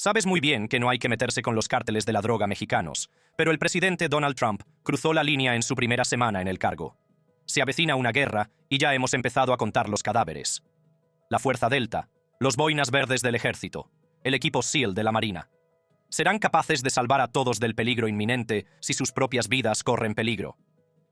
Sabes muy bien que no hay que meterse con los cárteles de la droga mexicanos, pero el presidente Donald Trump cruzó la línea en su primera semana en el cargo. Se avecina una guerra y ya hemos empezado a contar los cadáveres. La Fuerza Delta, los boinas verdes del ejército, el equipo SEAL de la Marina. ¿Serán capaces de salvar a todos del peligro inminente si sus propias vidas corren peligro?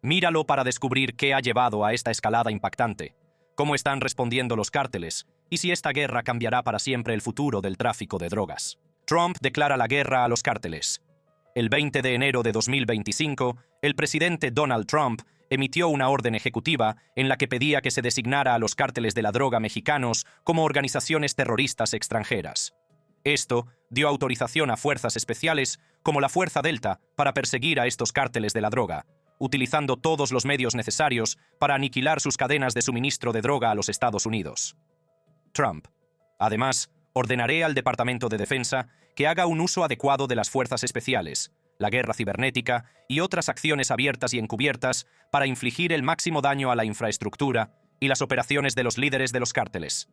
Míralo para descubrir qué ha llevado a esta escalada impactante, cómo están respondiendo los cárteles y si esta guerra cambiará para siempre el futuro del tráfico de drogas. Trump declara la guerra a los cárteles. El 20 de enero de 2025, el presidente Donald Trump emitió una orden ejecutiva en la que pedía que se designara a los cárteles de la droga mexicanos como organizaciones terroristas extranjeras. Esto dio autorización a fuerzas especiales como la Fuerza Delta para perseguir a estos cárteles de la droga, utilizando todos los medios necesarios para aniquilar sus cadenas de suministro de droga a los Estados Unidos. Trump. Además, ordenaré al Departamento de Defensa que haga un uso adecuado de las fuerzas especiales, la guerra cibernética y otras acciones abiertas y encubiertas para infligir el máximo daño a la infraestructura y las operaciones de los líderes de los cárteles.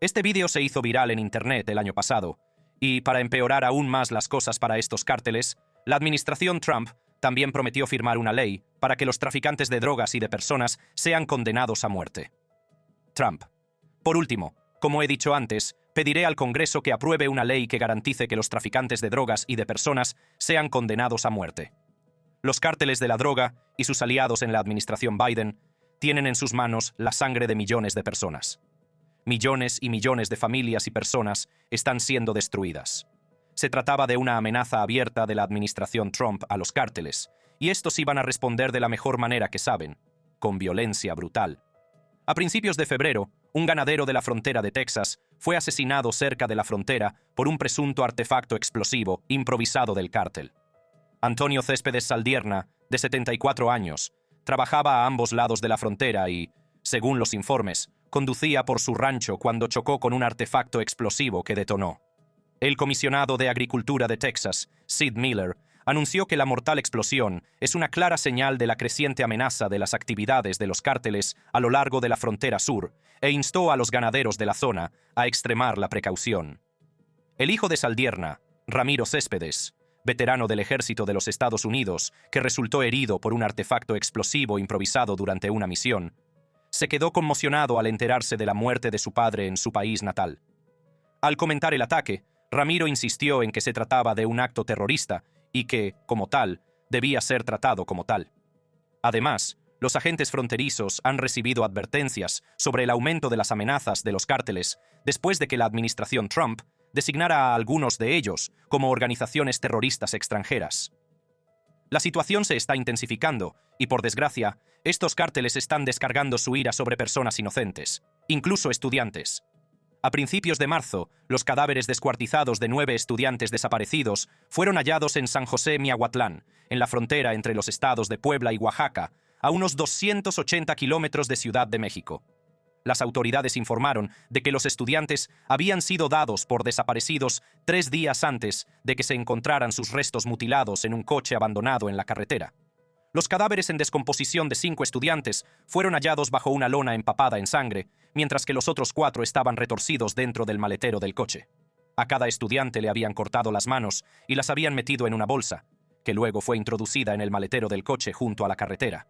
Este vídeo se hizo viral en Internet el año pasado, y para empeorar aún más las cosas para estos cárteles, la administración Trump también prometió firmar una ley para que los traficantes de drogas y de personas sean condenados a muerte. Trump. Por último, como he dicho antes, pediré al Congreso que apruebe una ley que garantice que los traficantes de drogas y de personas sean condenados a muerte. Los cárteles de la droga y sus aliados en la administración Biden tienen en sus manos la sangre de millones de personas. Millones y millones de familias y personas están siendo destruidas. Se trataba de una amenaza abierta de la administración Trump a los cárteles, y estos iban a responder de la mejor manera que saben, con violencia brutal. A principios de febrero, un ganadero de la frontera de Texas fue asesinado cerca de la frontera por un presunto artefacto explosivo improvisado del cártel. Antonio Céspedes Saldierna, de 74 años, trabajaba a ambos lados de la frontera y, según los informes, conducía por su rancho cuando chocó con un artefacto explosivo que detonó. El comisionado de Agricultura de Texas, Sid Miller, anunció que la mortal explosión es una clara señal de la creciente amenaza de las actividades de los cárteles a lo largo de la frontera sur e instó a los ganaderos de la zona a extremar la precaución. El hijo de Saldierna, Ramiro Céspedes, veterano del ejército de los Estados Unidos que resultó herido por un artefacto explosivo improvisado durante una misión, se quedó conmocionado al enterarse de la muerte de su padre en su país natal. Al comentar el ataque, Ramiro insistió en que se trataba de un acto terrorista y que, como tal, debía ser tratado como tal. Además, los agentes fronterizos han recibido advertencias sobre el aumento de las amenazas de los cárteles después de que la administración Trump designara a algunos de ellos como organizaciones terroristas extranjeras. La situación se está intensificando y, por desgracia, estos cárteles están descargando su ira sobre personas inocentes, incluso estudiantes. A principios de marzo, los cadáveres descuartizados de 9 estudiantes desaparecidos fueron hallados en San José Miahuatlán, en la frontera entre los estados de Puebla y Oaxaca, a unos 280 kilómetros de Ciudad de México. Las autoridades informaron de que los estudiantes habían sido dados por desaparecidos 3 días antes de que se encontraran sus restos mutilados en un coche abandonado en la carretera. Los cadáveres en descomposición de 5 estudiantes fueron hallados bajo una lona empapada en sangre, mientras que los otros 4 estaban retorcidos dentro del maletero del coche. A cada estudiante le habían cortado las manos y las habían metido en una bolsa, que luego fue introducida en el maletero del coche junto a la carretera.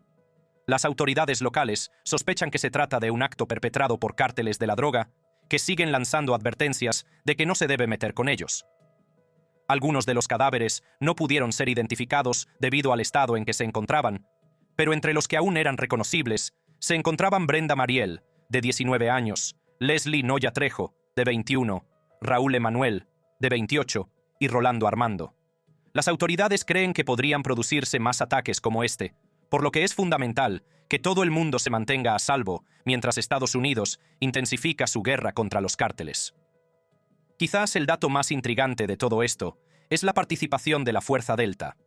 Las autoridades locales sospechan que se trata de un acto perpetrado por cárteles de la droga, que siguen lanzando advertencias de que no se debe meter con ellos. Algunos de los cadáveres no pudieron ser identificados debido al estado en que se encontraban, pero entre los que aún eran reconocibles se encontraban Brenda Mariel, de 19 años, Leslie Noya Trejo, de 21, Raúl Emanuel, de 28, y Rolando Armando. Las autoridades creen que podrían producirse más ataques como este, por lo que es fundamental que todo el mundo se mantenga a salvo mientras Estados Unidos intensifica su guerra contra los cárteles. Quizás el dato más intrigante de todo esto es la participación de la Fuerza Delta.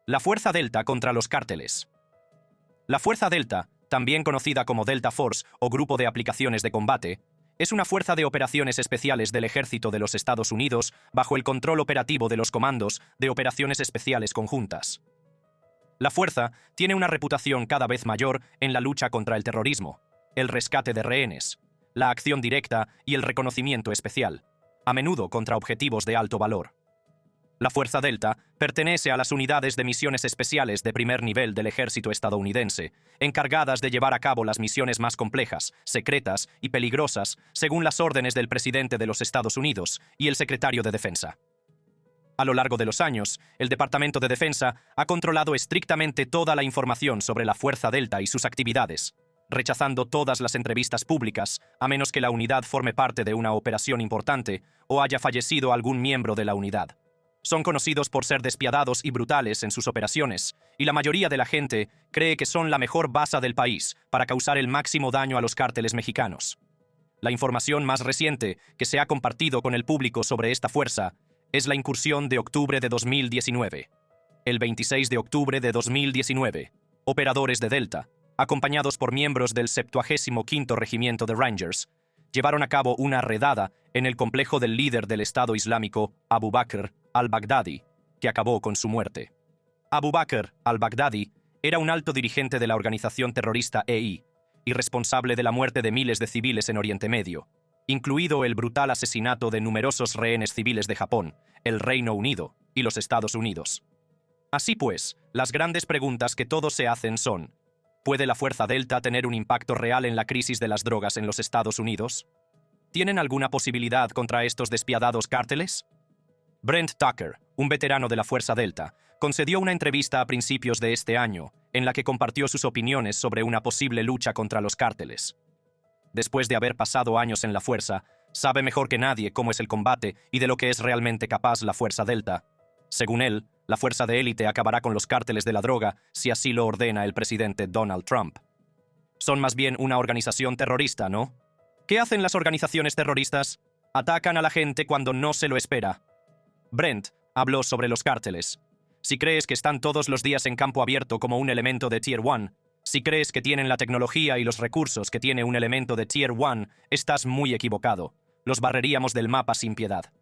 La Fuerza Delta contra los cárteles. La Fuerza Delta, también conocida como Delta Force o Grupo de Aplicaciones de Combate, es una fuerza de operaciones especiales del Ejército de los Estados Unidos bajo el control operativo de los Comandos de Operaciones Especiales Conjuntas. La fuerza tiene una reputación cada vez mayor en la lucha contra el terrorismo, el rescate de rehenes, la acción directa y el reconocimiento especial. a menudo contra objetivos de alto valor. La Fuerza Delta pertenece a las unidades de misiones especiales de primer nivel del ejército estadounidense, encargadas de llevar a cabo las misiones más complejas, secretas y peligrosas, según las órdenes del presidente de los Estados Unidos y el secretario de Defensa. A lo largo de los años, el Departamento de Defensa ha controlado estrictamente toda la información sobre la Fuerza Delta y sus actividades, rechazando todas las entrevistas públicas, a menos que la unidad forme parte de una operación importante o haya fallecido algún miembro de la unidad. Son conocidos por ser despiadados y brutales en sus operaciones, y la mayoría de la gente cree que son la mejor baza del país para causar el máximo daño a los cárteles mexicanos. La información más reciente que se ha compartido con el público sobre esta fuerza es la incursión de octubre de 2019. El 26 de octubre de 2019, operadores de Delta, acompañados por miembros del 75º Regimiento de Rangers, llevaron a cabo una redada en el complejo del líder del Estado Islámico, Abu Bakr al-Baghdadi, que acabó con su muerte. Abu Bakr al-Baghdadi era un alto dirigente de la organización terrorista EI y responsable de la muerte de miles de civiles en Oriente Medio, incluido el brutal asesinato de numerosos rehenes civiles de Japón, el Reino Unido y los Estados Unidos. Así pues, las grandes preguntas que todos se hacen son: ¿puede la Fuerza Delta tener un impacto real en la crisis de las drogas en los Estados Unidos? ¿Tienen alguna posibilidad contra estos despiadados cárteles? Brent Tucker, un veterano de la Fuerza Delta, concedió una entrevista a principios de este año, en la que compartió sus opiniones sobre una posible lucha contra los cárteles. Después de haber pasado años en la Fuerza, sabe mejor que nadie cómo es el combate y de lo que es realmente capaz la Fuerza Delta. Según él, la fuerza de élite acabará con los cárteles de la droga si así lo ordena el presidente Donald Trump. Son más bien una organización terrorista, ¿no? ¿Qué hacen las organizaciones terroristas? Atacan a la gente cuando no se lo espera. Brent habló sobre los cárteles. Si crees que están todos los días en campo abierto como un elemento de Tier 1, si crees que tienen la tecnología y los recursos que tiene un elemento de Tier 1, estás muy equivocado. Los barreríamos del mapa sin piedad.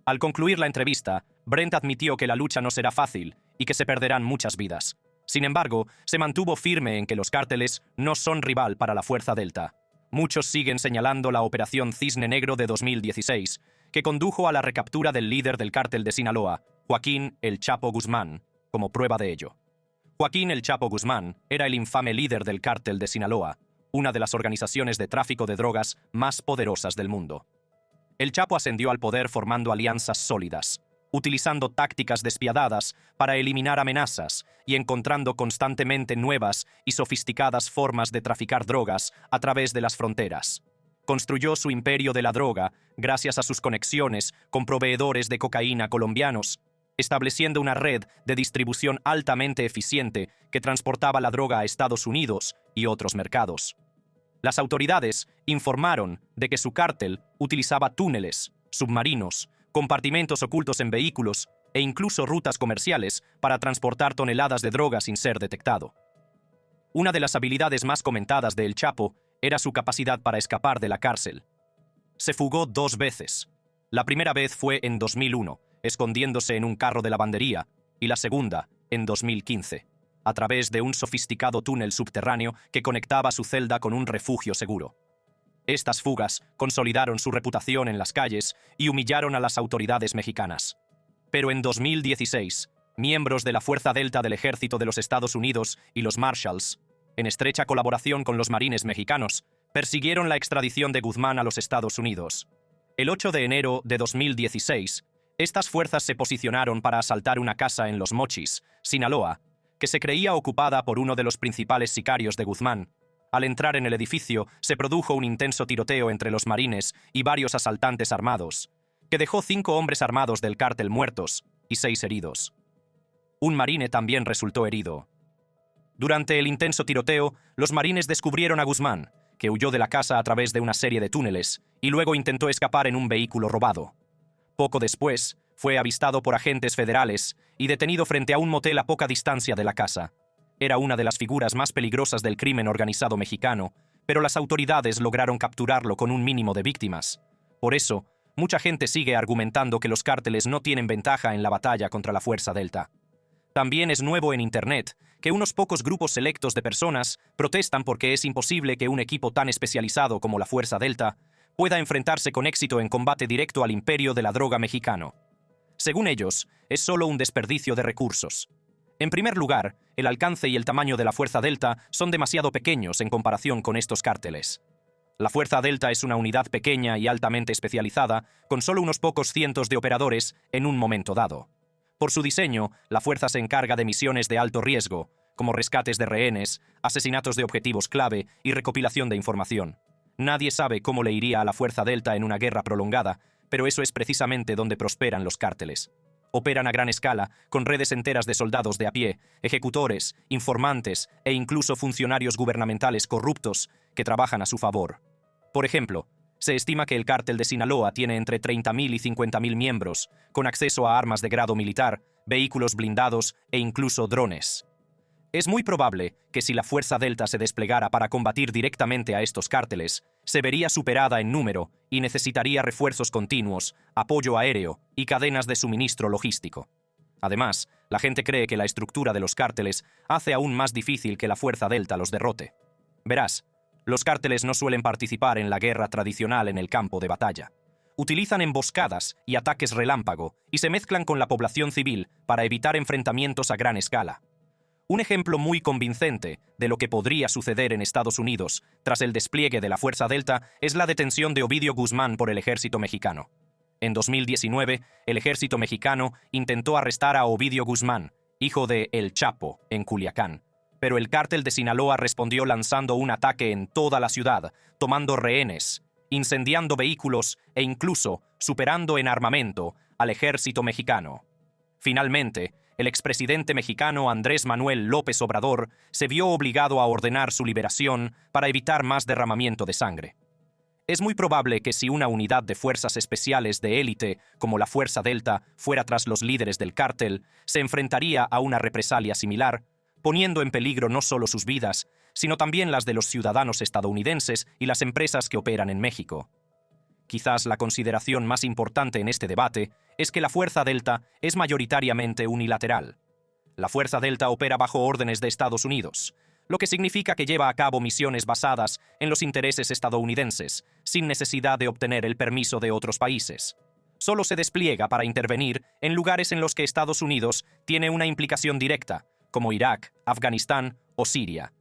Al concluir la entrevista, Brent admitió que la lucha no será fácil y que se perderán muchas vidas. Sin embargo, se mantuvo firme en que los cárteles no son rival para la Fuerza Delta. Muchos siguen señalando la Operación Cisne Negro de 2016, que condujo a la recaptura del líder del cártel de Sinaloa, Joaquín El Chapo Guzmán, como prueba de ello. Joaquín El Chapo Guzmán era el infame líder del cártel de Sinaloa, una de las organizaciones de tráfico de drogas más poderosas del mundo. El Chapo ascendió al poder formando alianzas sólidas, utilizando tácticas despiadadas para eliminar amenazas y encontrando constantemente nuevas y sofisticadas formas de traficar drogas a través de las fronteras. Construyó su imperio de la droga gracias a sus conexiones con proveedores de cocaína colombianos, estableciendo una red de distribución altamente eficiente que transportaba la droga a Estados Unidos y otros mercados. Las autoridades informaron de que su cártel utilizaba túneles, submarinos, compartimentos ocultos en vehículos e incluso rutas comerciales para transportar toneladas de droga sin ser detectado. Una de las habilidades más comentadas de El Chapo era su capacidad para escapar de la cárcel. Se fugó 2 veces. La primera vez fue en 2001, escondiéndose en un carro de lavandería, y la segunda, en 2015, a través de un sofisticado túnel subterráneo que conectaba su celda con un refugio seguro. Estas fugas consolidaron su reputación en las calles y humillaron a las autoridades mexicanas. Pero en 2016, miembros de la Fuerza Delta del Ejército de los Estados Unidos y los Marshalls, en estrecha colaboración con los marines mexicanos, persiguieron la extradición de Guzmán a los Estados Unidos. El 8 de enero de 2016, estas fuerzas se posicionaron para asaltar una casa en Los Mochis, Sinaloa, que se creía ocupada por uno de los principales sicarios de Guzmán. Al entrar en el edificio, se produjo un intenso tiroteo entre los marines y varios asaltantes armados, que dejó 5 hombres armados del cártel muertos y 6 heridos. Un marine también resultó herido. Durante el intenso tiroteo, los marines descubrieron a Guzmán, que huyó de la casa a través de una serie de túneles y luego intentó escapar en un vehículo robado. Poco después, fue avistado por agentes federales y detenido frente a un motel a poca distancia de la casa. Era una de las figuras más peligrosas del crimen organizado mexicano, pero las autoridades lograron capturarlo con un mínimo de víctimas. Por eso, mucha gente sigue argumentando que los cárteles no tienen ventaja en la batalla contra la Fuerza Delta. También es nuevo en Internet que unos pocos grupos selectos de personas protestan porque es imposible que un equipo tan especializado como la Fuerza Delta pueda enfrentarse con éxito en combate directo al imperio de la droga mexicano. Según ellos, es solo un desperdicio de recursos. En primer lugar, el alcance y el tamaño de la Fuerza Delta son demasiado pequeños en comparación con estos cárteles. La Fuerza Delta es una unidad pequeña y altamente especializada, con solo unos pocos cientos de operadores en un momento dado. Por su diseño, la fuerza se encarga de misiones de alto riesgo, como rescates de rehenes, asesinatos de objetivos clave y recopilación de información. Nadie sabe cómo le iría a la Fuerza Delta en una guerra prolongada, pero eso es precisamente donde prosperan los cárteles. Operan a gran escala, con redes enteras de soldados de a pie, ejecutores, informantes e incluso funcionarios gubernamentales corruptos que trabajan a su favor. Por ejemplo, se estima que el cártel de Sinaloa tiene entre 30.000 y 50.000 miembros, con acceso a armas de grado militar, vehículos blindados e incluso drones. Es muy probable que si la Fuerza Delta se desplegara para combatir directamente a estos cárteles, se vería superada en número y necesitaría refuerzos continuos, apoyo aéreo y cadenas de suministro logístico. Además, la gente cree que la estructura de los cárteles hace aún más difícil que la Fuerza Delta los derrote. Verás, los cárteles no suelen participar en la guerra tradicional en el campo de batalla. Utilizan emboscadas y ataques relámpago y se mezclan con la población civil para evitar enfrentamientos a gran escala. Un ejemplo muy convincente de lo que podría suceder en Estados Unidos tras el despliegue de la Fuerza Delta es la detención de Ovidio Guzmán por el ejército mexicano. En 2019, el ejército mexicano intentó arrestar a Ovidio Guzmán, hijo de El Chapo, en Culiacán, pero el cártel de Sinaloa respondió lanzando un ataque en toda la ciudad, tomando rehenes, incendiando vehículos e incluso superando en armamento al ejército mexicano. Finalmente, el expresidente mexicano Andrés Manuel López Obrador se vio obligado a ordenar su liberación para evitar más derramamiento de sangre. Es muy probable que si una unidad de fuerzas especiales de élite, como la Fuerza Delta, fuera tras los líderes del cártel, se enfrentaría a una represalia similar, poniendo en peligro no solo sus vidas, sino también las de los ciudadanos estadounidenses y las empresas que operan en México. Quizás la consideración más importante en este debate es que la Fuerza Delta es mayoritariamente unilateral. La Fuerza Delta opera bajo órdenes de Estados Unidos, lo que significa que lleva a cabo misiones basadas en los intereses estadounidenses, sin necesidad de obtener el permiso de otros países. Solo se despliega para intervenir en lugares en los que Estados Unidos tiene una implicación directa, como Irak, Afganistán o Siria.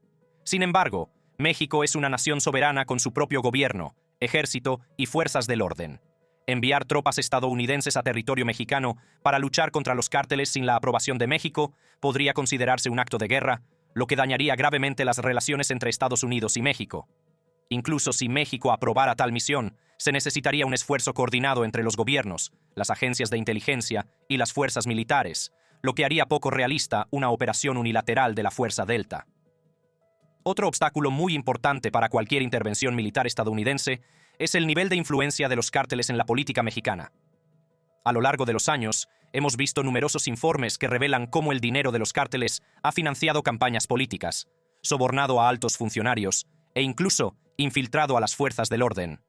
Sin embargo, México es una nación soberana con su propio gobierno, ejército y fuerzas del orden. Enviar tropas estadounidenses a territorio mexicano para luchar contra los cárteles sin la aprobación de México podría considerarse un acto de guerra, lo que dañaría gravemente las relaciones entre Estados Unidos y México. Incluso si México aprobara tal misión, se necesitaría un esfuerzo coordinado entre los gobiernos, las agencias de inteligencia y las fuerzas militares, lo que haría poco realista una operación unilateral de la Fuerza Delta. Otro obstáculo muy importante para cualquier intervención militar estadounidense es el nivel de influencia de los cárteles en la política mexicana. A lo largo de los años, hemos visto numerosos informes que revelan cómo el dinero de los cárteles ha financiado campañas políticas, sobornado a altos funcionarios e incluso infiltrado a las fuerzas del orden.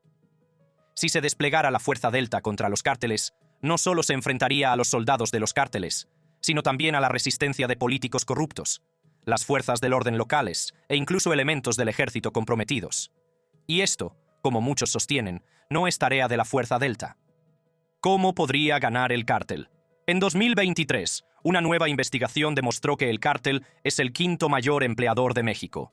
Si se desplegara la Fuerza Delta contra los cárteles, no solo se enfrentaría a los soldados de los cárteles, sino también a la resistencia de políticos corruptos, las fuerzas del orden locales e incluso elementos del ejército comprometidos. Y esto, como muchos sostienen, no es tarea de la Fuerza Delta. ¿Cómo podría ganar el cártel? En 2023, una nueva investigación demostró que el cártel es el quinto mayor empleador de México.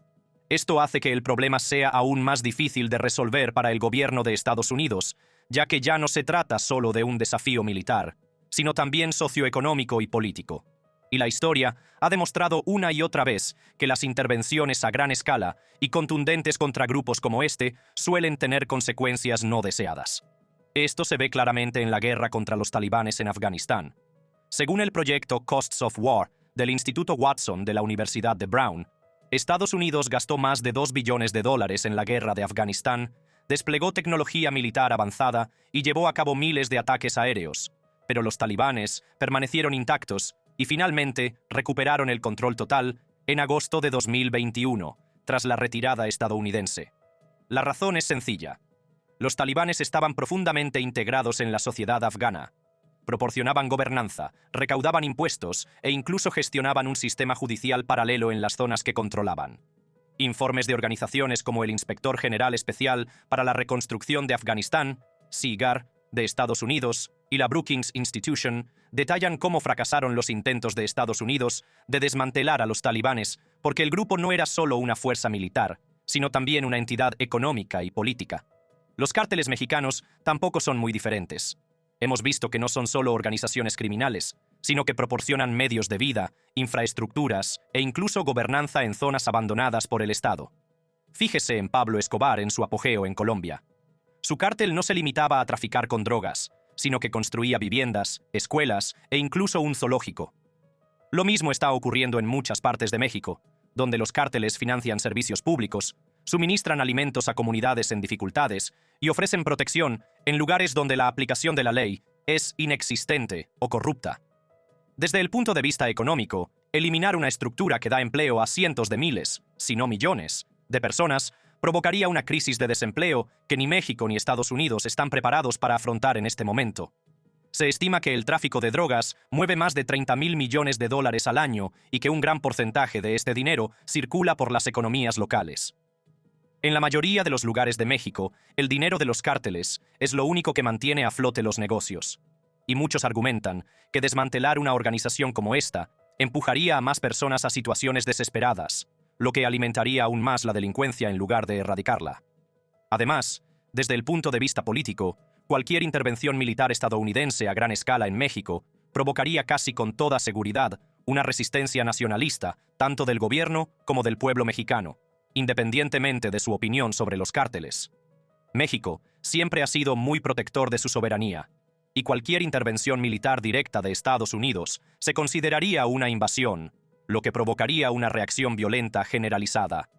Esto hace que el problema sea aún más difícil de resolver para el gobierno de Estados Unidos, ya que ya no se trata solo de un desafío militar, sino también socioeconómico y político. Y la historia ha demostrado una y otra vez que las intervenciones a gran escala y contundentes contra grupos como este suelen tener consecuencias no deseadas. Esto se ve claramente en la guerra contra los talibanes en Afganistán. Según el proyecto Costs of War del Instituto Watson de la Universidad de Brown, Estados Unidos gastó más de $2 billones en la guerra de Afganistán, desplegó tecnología militar avanzada y llevó a cabo miles de ataques aéreos, pero los talibanes permanecieron intactos y finalmente recuperaron el control total en agosto de 2021, tras la retirada estadounidense. La razón es sencilla. Los talibanes estaban profundamente integrados en la sociedad afgana. Proporcionaban gobernanza, recaudaban impuestos e incluso gestionaban un sistema judicial paralelo en las zonas que controlaban. Informes de organizaciones como el Inspector General Especial para la Reconstrucción de Afganistán, SIGAR, de Estados Unidos, y la Brookings Institution detallan cómo fracasaron los intentos de Estados Unidos de desmantelar a los talibanes porque el grupo no era solo una fuerza militar, sino también una entidad económica y política. Los cárteles mexicanos tampoco son muy diferentes. Hemos visto que no son solo organizaciones criminales, sino que proporcionan medios de vida, infraestructuras e incluso gobernanza en zonas abandonadas por el Estado. Fíjese en Pablo Escobar en su apogeo en Colombia. Su cártel no se limitaba a traficar con drogas, sino que construía viviendas, escuelas e incluso un zoológico. Lo mismo está ocurriendo en muchas partes de México, donde los cárteles financian servicios públicos, suministran alimentos a comunidades en dificultades y ofrecen protección en lugares donde la aplicación de la ley es inexistente o corrupta. Desde el punto de vista económico, eliminar una estructura que da empleo a cientos de miles, si no millones, de personas provocaría una crisis de desempleo que ni México ni Estados Unidos están preparados para afrontar en este momento. Se estima que el tráfico de drogas mueve más de 30.000 millones de dólares al año y que un gran porcentaje de este dinero circula por las economías locales. En la mayoría de los lugares de México, el dinero de los cárteles es lo único que mantiene a flote los negocios. Y muchos argumentan que desmantelar una organización como esta empujaría a más personas a situaciones desesperadas, lo que alimentaría aún más la delincuencia en lugar de erradicarla. Además, desde el punto de vista político, cualquier intervención militar estadounidense a gran escala en México provocaría casi con toda seguridad una resistencia nacionalista, tanto del gobierno como del pueblo mexicano, independientemente de su opinión sobre los cárteles. México siempre ha sido muy protector de su soberanía, y cualquier intervención militar directa de Estados Unidos se consideraría una invasión, lo que provocaría una reacción violenta generalizada.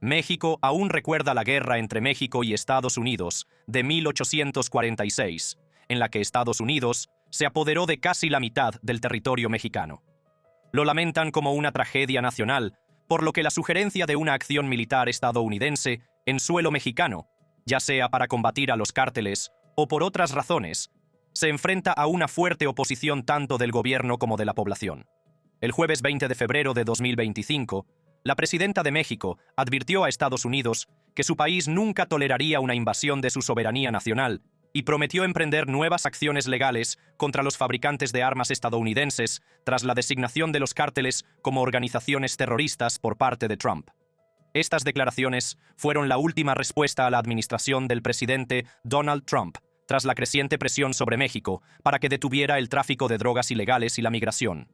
México aún recuerda la guerra entre México y Estados Unidos de 1846, en la que Estados Unidos se apoderó de casi la mitad del territorio mexicano. Lo lamentan como una tragedia nacional, por lo que la sugerencia de una acción militar estadounidense en suelo mexicano, ya sea para combatir a los cárteles o por otras razones, se enfrenta a una fuerte oposición tanto del gobierno como de la población. El jueves 20 de febrero de 2025, la presidenta de México advirtió a Estados Unidos que su país nunca toleraría una invasión de su soberanía nacional y prometió emprender nuevas acciones legales contra los fabricantes de armas estadounidenses tras la designación de los cárteles como organizaciones terroristas por parte de Trump. Estas declaraciones fueron la última respuesta a la administración del presidente Donald Trump tras la creciente presión sobre México para que detuviera el tráfico de drogas ilegales y la migración.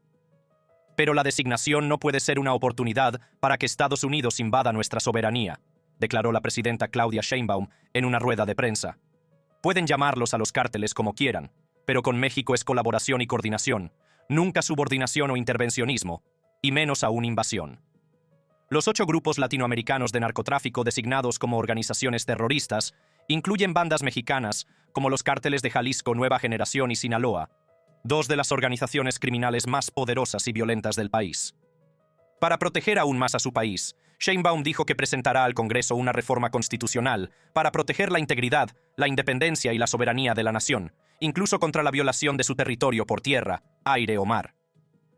Pero la designación no puede ser una oportunidad para que Estados Unidos invada nuestra soberanía, declaró la presidenta Claudia Sheinbaum en una rueda de prensa. Pueden llamarlos a los cárteles como quieran, pero con México es colaboración y coordinación, nunca subordinación o intervencionismo, y menos aún invasión. Los 8 grupos latinoamericanos de narcotráfico designados como organizaciones terroristas incluyen bandas mexicanas como los cárteles de Jalisco Nueva Generación y Sinaloa, 2 de las organizaciones criminales más poderosas y violentas del país. Para proteger aún más a su país, Sheinbaum dijo que presentará al Congreso una reforma constitucional para proteger la integridad, la independencia y la soberanía de la nación, incluso contra la violación de su territorio por tierra, aire o mar.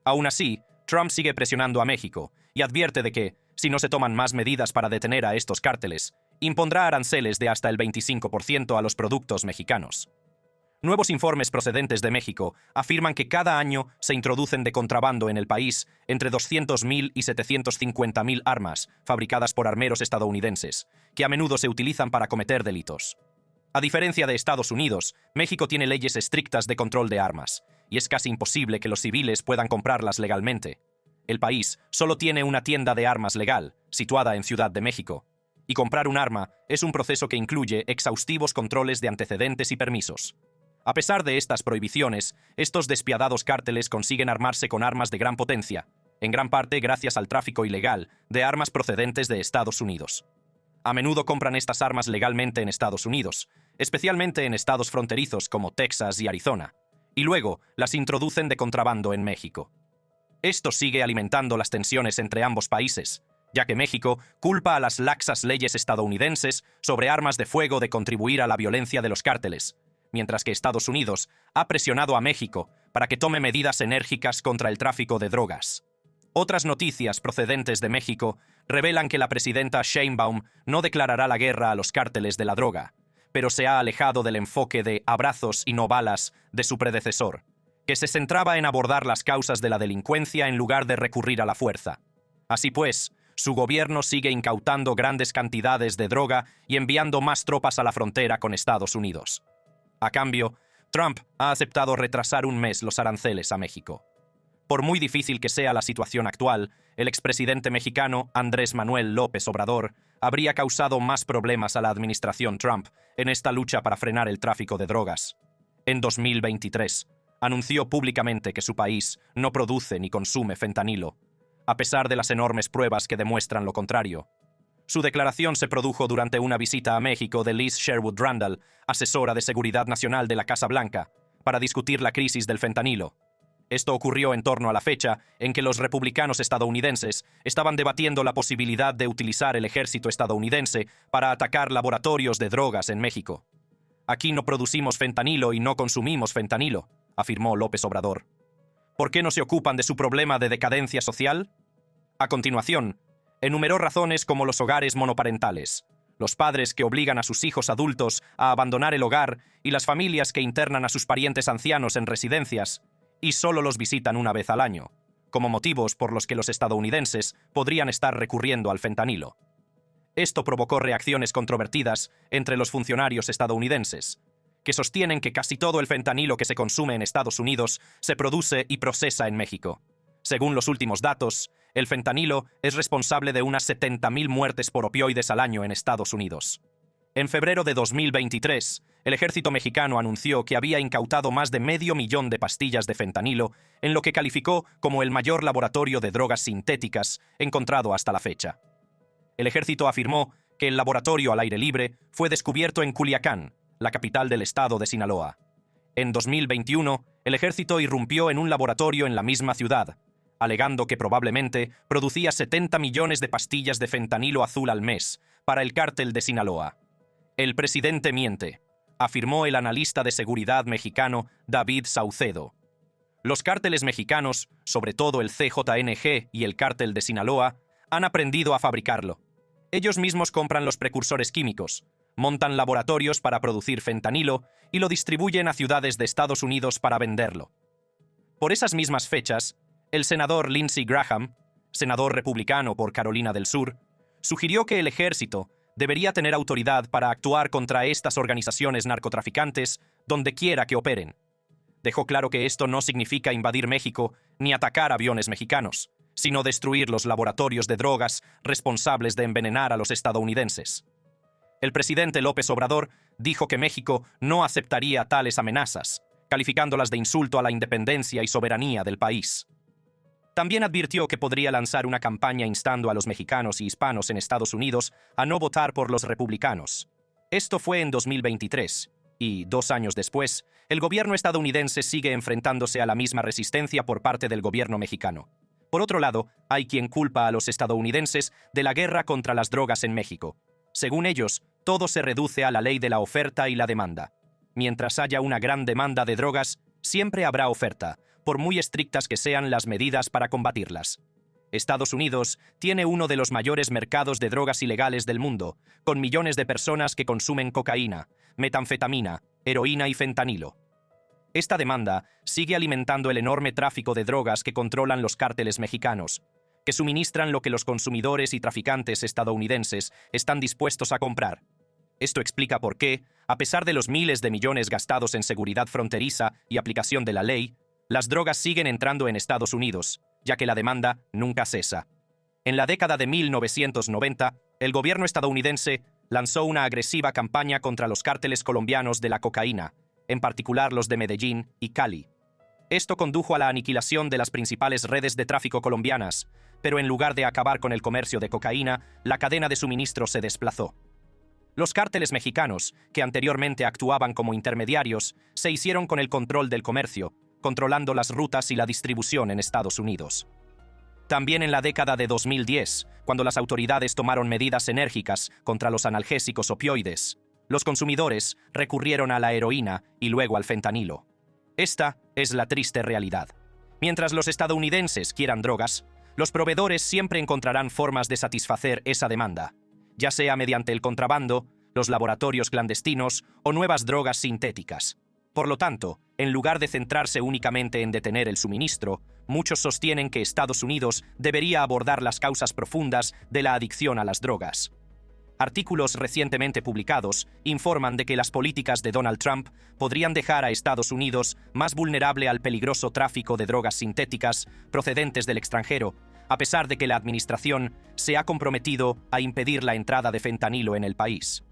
Aún así, Trump sigue presionando a México y advierte de que, si no se toman más medidas para detener a estos cárteles, impondrá aranceles de hasta el 25% a los productos mexicanos. Nuevos informes procedentes de México afirman que cada año se introducen de contrabando en el país entre 200.000 y 750.000 armas fabricadas por armeros estadounidenses, que a menudo se utilizan para cometer delitos. A diferencia de Estados Unidos, México tiene leyes estrictas de control de armas, y es casi imposible que los civiles puedan comprarlas legalmente. El país solo tiene una tienda de armas legal, situada en Ciudad de México, y comprar un arma es un proceso que incluye exhaustivos controles de antecedentes y permisos. A pesar de estas prohibiciones, estos despiadados cárteles consiguen armarse con armas de gran potencia, en gran parte gracias al tráfico ilegal de armas procedentes de Estados Unidos. A menudo compran estas armas legalmente en Estados Unidos, especialmente en estados fronterizos como Texas y Arizona, y luego las introducen de contrabando en México. Esto sigue alimentando las tensiones entre ambos países, ya que México culpa a las laxas leyes estadounidenses sobre armas de fuego de contribuir a la violencia de los cárteles, mientras que Estados Unidos ha presionado a México para que tome medidas enérgicas contra el tráfico de drogas. Otras noticias procedentes de México revelan que la presidenta Sheinbaum no declarará la guerra a los cárteles de la droga, pero se ha alejado del enfoque de abrazos y no balas de su predecesor, que se centraba en abordar las causas de la delincuencia en lugar de recurrir a la fuerza. Así pues, su gobierno sigue incautando grandes cantidades de droga y enviando más tropas a la frontera con Estados Unidos. A cambio, Trump ha aceptado retrasar un mes los aranceles a México. Por muy difícil que sea la situación actual, el expresidente mexicano Andrés Manuel López Obrador habría causado más problemas a la administración Trump en esta lucha para frenar el tráfico de drogas. En 2023, anunció públicamente que su país no produce ni consume fentanilo, a pesar de las enormes pruebas que demuestran lo contrario. Su declaración se produjo durante una visita a México de Liz Sherwood Randall, asesora de Seguridad Nacional de la Casa Blanca, para discutir la crisis del fentanilo. Esto ocurrió en torno a la fecha en que los republicanos estadounidenses estaban debatiendo la posibilidad de utilizar el ejército estadounidense para atacar laboratorios de drogas en México. «Aquí no producimos fentanilo y no consumimos fentanilo», afirmó López Obrador. ¿Por qué no se ocupan de su problema de decadencia social? A continuación, enumeró razones como los hogares monoparentales, los padres que obligan a sus hijos adultos a abandonar el hogar y las familias que internan a sus parientes ancianos en residencias y solo los visitan una vez al año, como motivos por los que los estadounidenses podrían estar recurriendo al fentanilo. Esto provocó reacciones controvertidas entre los funcionarios estadounidenses, que sostienen que casi todo el fentanilo que se consume en Estados Unidos se produce y procesa en México. Según los últimos datos, el fentanilo es responsable de unas 70.000 muertes por opioides al año en Estados Unidos. En febrero de 2023, el ejército mexicano anunció que había incautado más de 500.000 de pastillas de fentanilo, en lo que calificó como el mayor laboratorio de drogas sintéticas encontrado hasta la fecha. El ejército afirmó que el laboratorio al aire libre fue descubierto en Culiacán, la capital del estado de Sinaloa. En 2021, el ejército irrumpió en un laboratorio en la misma ciudad, alegando que probablemente producía 70 millones de pastillas de fentanilo azul al mes para el cártel de Sinaloa. El presidente miente, afirmó el analista de seguridad mexicano David Saucedo. Los cárteles mexicanos, sobre todo el CJNG y el cártel de Sinaloa, han aprendido a fabricarlo. Ellos mismos compran los precursores químicos, montan laboratorios para producir fentanilo y lo distribuyen a ciudades de Estados Unidos para venderlo. Por esas mismas fechas, el senador Lindsey Graham, senador republicano por Carolina del Sur, sugirió que el ejército debería tener autoridad para actuar contra estas organizaciones narcotraficantes donde quiera que operen. Dejó claro que esto no significa invadir México ni atacar aviones mexicanos, sino destruir los laboratorios de drogas responsables de envenenar a los estadounidenses. El presidente López Obrador dijo que México no aceptaría tales amenazas, calificándolas de insulto a la independencia y soberanía del país. También advirtió que podría lanzar una campaña instando a los mexicanos y hispanos en Estados Unidos a no votar por los republicanos. Esto fue en 2023, y 2 años después, el gobierno estadounidense sigue enfrentándose a la misma resistencia por parte del gobierno mexicano. Por otro lado, hay quien culpa a los estadounidenses de la guerra contra las drogas en México. Según ellos, todo se reduce a la ley de la oferta y la demanda. Mientras haya una gran demanda de drogas, siempre habrá oferta, por muy estrictas que sean las medidas para combatirlas. Estados Unidos tiene uno de los mayores mercados de drogas ilegales del mundo, con millones de personas que consumen cocaína, metanfetamina, heroína y fentanilo. Esta demanda sigue alimentando el enorme tráfico de drogas que controlan los cárteles mexicanos, que suministran lo que los consumidores y traficantes estadounidenses están dispuestos a comprar. Esto explica por qué, a pesar de los miles de millones gastados en seguridad fronteriza y aplicación de la ley, las drogas siguen entrando en Estados Unidos, ya que la demanda nunca cesa. En la década de 1990, el gobierno estadounidense lanzó una agresiva campaña contra los cárteles colombianos de la cocaína, en particular los de Medellín y Cali. Esto condujo a la aniquilación de las principales redes de tráfico colombianas, pero en lugar de acabar con el comercio de cocaína, la cadena de suministro se desplazó. Los cárteles mexicanos, que anteriormente actuaban como intermediarios, se hicieron con el control del comercio, controlando las rutas y la distribución en Estados Unidos. También en la década de 2010, cuando las autoridades tomaron medidas enérgicas contra los analgésicos opioides, los consumidores recurrieron a la heroína y luego al fentanilo. Esta es la triste realidad. Mientras los estadounidenses quieran drogas, Los proveedores siempre encontrarán formas de satisfacer esa demanda, ya sea mediante el contrabando, los laboratorios clandestinos o nuevas drogas sintéticas. Por lo tanto, en lugar de centrarse únicamente en detener el suministro, muchos sostienen que Estados Unidos debería abordar las causas profundas de la adicción a las drogas. Artículos recientemente publicados informan de que las políticas de Donald Trump podrían dejar a Estados Unidos más vulnerable al peligroso tráfico de drogas sintéticas procedentes del extranjero, a pesar de que la administración se ha comprometido a impedir la entrada de fentanilo en el país.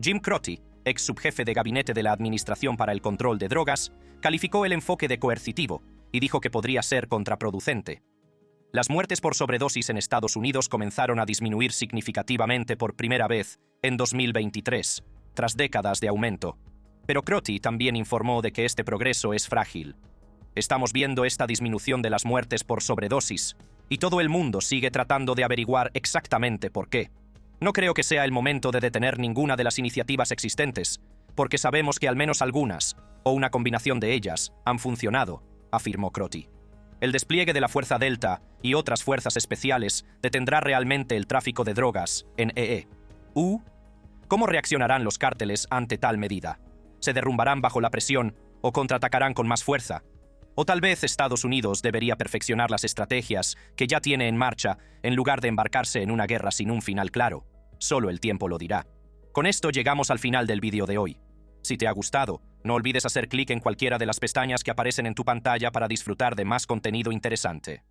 Jim Crotty, ex subjefe de gabinete de la Administración para el Control de Drogas, calificó el enfoque de coercitivo y dijo que podría ser contraproducente. Las muertes por sobredosis en Estados Unidos comenzaron a disminuir significativamente por primera vez en 2023, tras décadas de aumento. Pero Crotty también informó de que este progreso es frágil. Estamos viendo esta disminución de las muertes por sobredosis, y todo el mundo sigue tratando de averiguar exactamente por qué. No creo que sea el momento de detener ninguna de las iniciativas existentes, porque sabemos que al menos algunas, o una combinación de ellas, han funcionado, afirmó Crotty. El despliegue de la Fuerza Delta y otras fuerzas especiales detendrá realmente el tráfico de drogas en EU. ¿Cómo reaccionarán los cárteles ante tal medida? ¿Se derrumbarán bajo la presión o contraatacarán con más fuerza? O tal vez Estados Unidos debería perfeccionar las estrategias que ya tiene en marcha en lugar de embarcarse en una guerra sin un final claro. Solo el tiempo lo dirá. Con esto llegamos al final del vídeo de hoy. Si te ha gustado, no olvides hacer clic en cualquiera de las pestañas que aparecen en tu pantalla para disfrutar de más contenido interesante.